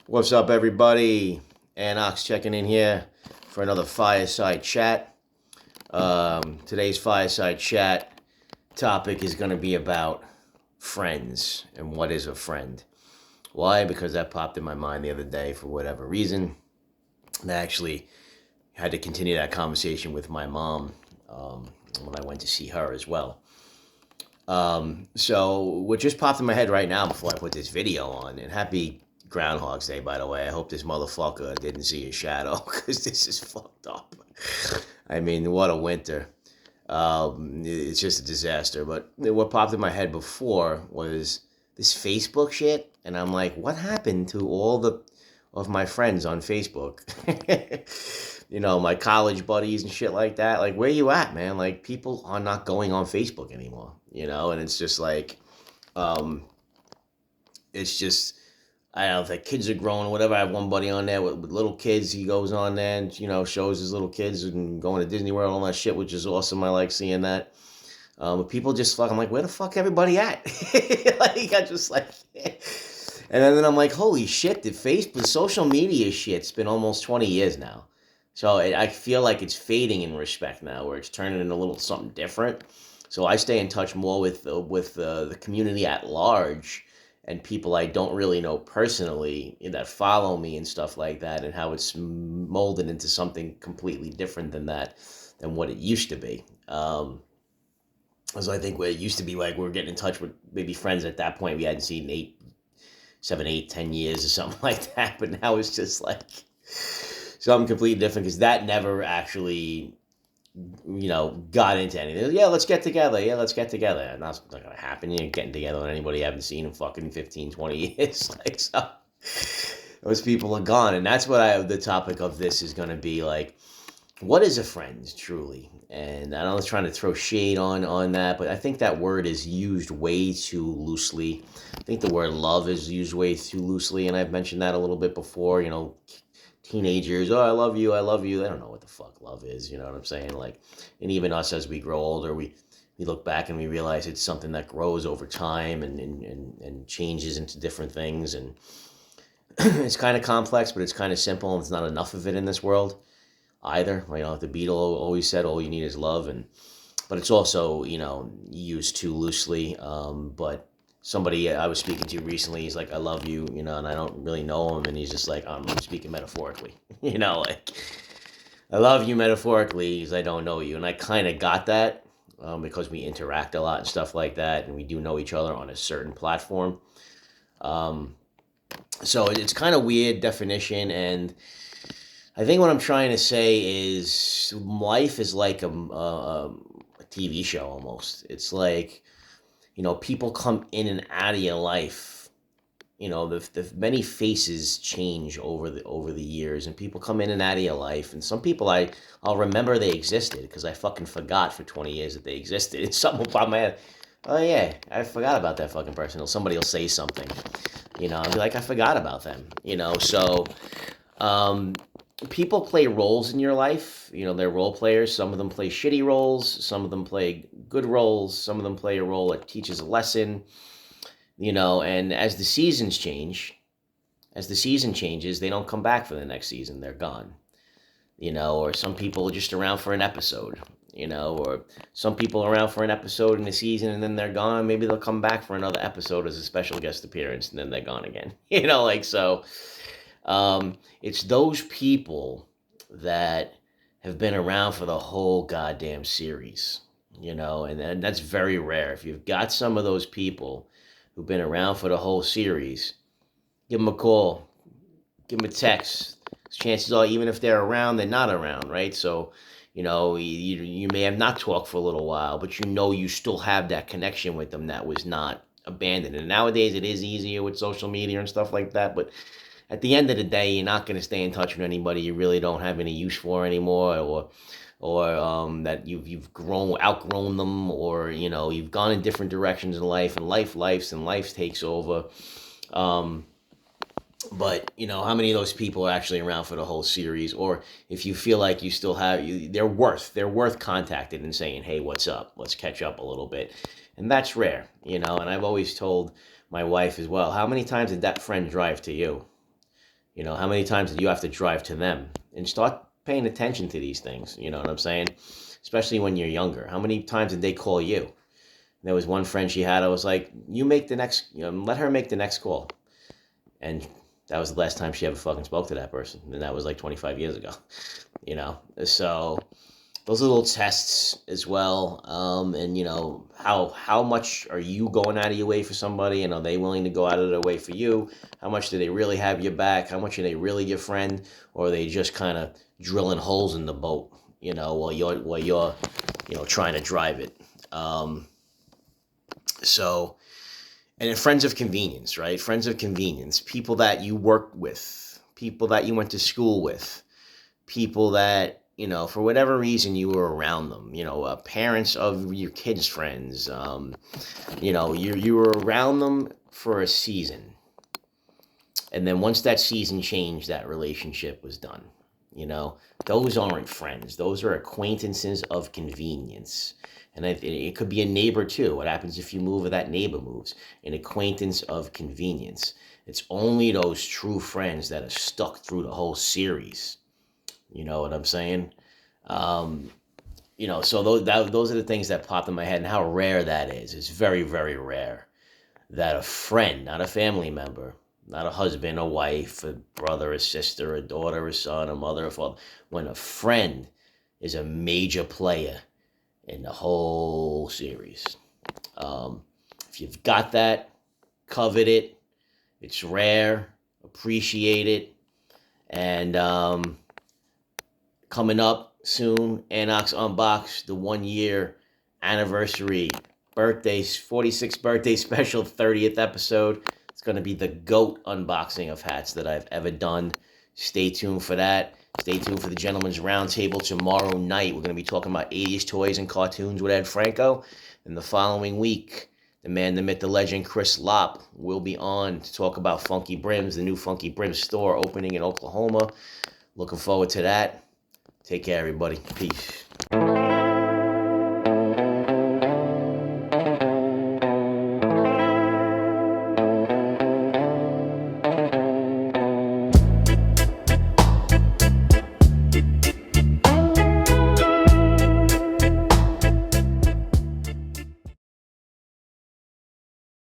What's up, everybody? Anox checking in here for another Fireside chat. Today's Fireside chat topic is going to be about friends and what is a friend. Why? Because that popped in my mind the other day for whatever reason. And I actually had to continue that conversation with my mom when I went to see her as well. So what just popped in my head right now before I put this video on, and happy Groundhog's Day, by the way. I hope this motherfucker didn't see his shadow, because this is fucked up. I mean, what a winter. It's just a disaster. But what popped in my head before was this Facebook shit, and I'm like, what happened to all of my friends on Facebook? My college buddies and shit like that. Like, where you at, man? Like, people are not going on Facebook anymore, and it's just like, um, it's just, I don't know, if the kids are growing or whatever. I have one buddy on there with little kids. He goes on there and, shows his little kids and going to Disney World and all that shit, which is awesome. I like seeing that. But people just fuck, I'm like, where the fuck everybody at? Like, I just like, and then I'm like, holy shit, the social media shit's been almost 20 years now. So I feel like it's fading in respect now, where it's turning into a little something different. So I stay in touch more with the community at large and people I don't really know personally that follow me and stuff like that, and how it's molded into something completely different than what it used to be. So I think where it used to be like we were getting in touch with maybe friends at that point we hadn't seen 7, 8, 10 years or something like that. But now it's just like something completely different, because that never actually, got into anything. Yeah, let's get together. Yeah, let's get together. And that's not going to happen. You ain't getting together with anybody you haven't seen in fucking 15, 20 years. Like, so those people are gone. And that's what the topic of this is going to be like. What is a friend, truly? And I know I'm trying to throw shade on that, but I think that word is used way too loosely. I think the word love is used way too loosely, and I've mentioned that a little bit before. Teenagers, oh, I love you, I love you. They don't know what the fuck love is, you know what I'm saying? Like, and even us as we grow older, we look back and we realize it's something that grows over time and changes into different things. And it's kind of complex, but it's kind of simple, and there's not enough of it in this world either. The Beatle always said, all you need is love. But it's also, used too loosely. But somebody I was speaking to recently, he's like, I love you, and I don't really know him. And he's just like, I'm speaking metaphorically, like, I love you metaphorically because I don't know you. And I kind of got that because we interact a lot and stuff like that. And we do know each other on a certain platform. Um, so it's kind of weird definition. And I think what I'm trying to say is life is like a TV show almost. It's like, people come in and out of your life. The many faces change over the years, and people come in and out of your life. And some people I'll remember they existed because I fucking forgot for 20 years that they existed. And something will pop in my head. Oh yeah, I forgot about that fucking person. Or somebody will say something. I'll be like, I forgot about them. So. Um, People play roles in your life. They're role players. Some of them play shitty roles. Some of them play good roles. Some of them play a role that teaches a lesson. And as the season changes, they don't come back for the next season. They're gone. Or some people are just around for an episode. Or some people are around for an episode in the season and then they're gone. Maybe they'll come back for another episode as a special guest appearance and then they're gone again. Like so. It's those people that have been around for the whole goddamn series, and that's very rare. If you've got some of those people who've been around for the whole series, give them a call, give them a text. Chances are, even if they're around, they're not around, right? So, you may have not talked for a little while, but you still have that connection with them that was not abandoned. And nowadays it is easier with social media and stuff like that, but at the end of the day, you're not going to stay in touch with anybody you really don't have any use for anymore, or that you've outgrown them, or you've gone in different directions in life, and life takes over. But how many of those people are actually around for the whole series? Or if you feel like you still have, they're worth contacting and saying, hey, what's up? Let's catch up a little bit, and that's rare, And I've always told my wife as well, how many times did that friend drive to you? You know, how many times did you have to drive to them? And start paying attention to these things. You know what I'm saying? Especially when you're younger. How many times did they call you? There was one friend she had. I was like, you make the next, let her make the next call. And that was the last time she ever fucking spoke to that person. And that was like 25 years ago, So those are little tests as well. And, how much are you going out of your way for somebody? And are they willing to go out of their way for you? How much do they really have your back? How much are they really your friend? Or are they just kind of drilling holes in the boat, while you're trying to drive it? So, and then friends of convenience, right? Friends of convenience, people that you work with, people that you went to school with, people that, for whatever reason you were around them, parents of your kids' friends, you were around them for a season. And then once that season changed, that relationship was done. Those aren't friends. Those are acquaintances of convenience. And it could be a neighbor too. What happens if you move or that neighbor moves? An acquaintance of convenience. It's only those true friends that are stuck through the whole series. You know what I'm saying? So those are the things that popped in my head, and how rare that is. It's very, very rare that a friend, not a family member, not a husband, a wife, a brother, a sister, a daughter, a son, a mother, a father, when a friend is a major player in the whole series. If you've got that, covet it. It's rare. Appreciate it. And coming up soon, Anox Unbox, the 1 year anniversary birthdays, 46th birthday special, 30th episode. It's going to be the GOAT unboxing of hats that I've ever done. Stay tuned for that. Stay tuned for the Gentleman's Roundtable tomorrow night. We're going to be talking about 80s toys and cartoons with Ed Franco. And the following week, the man, the myth, the legend, Chris Lopp will be on to talk about Funky Brims, the new Funky Brims store opening in Oklahoma. Looking forward to that. Take care, everybody. Peace.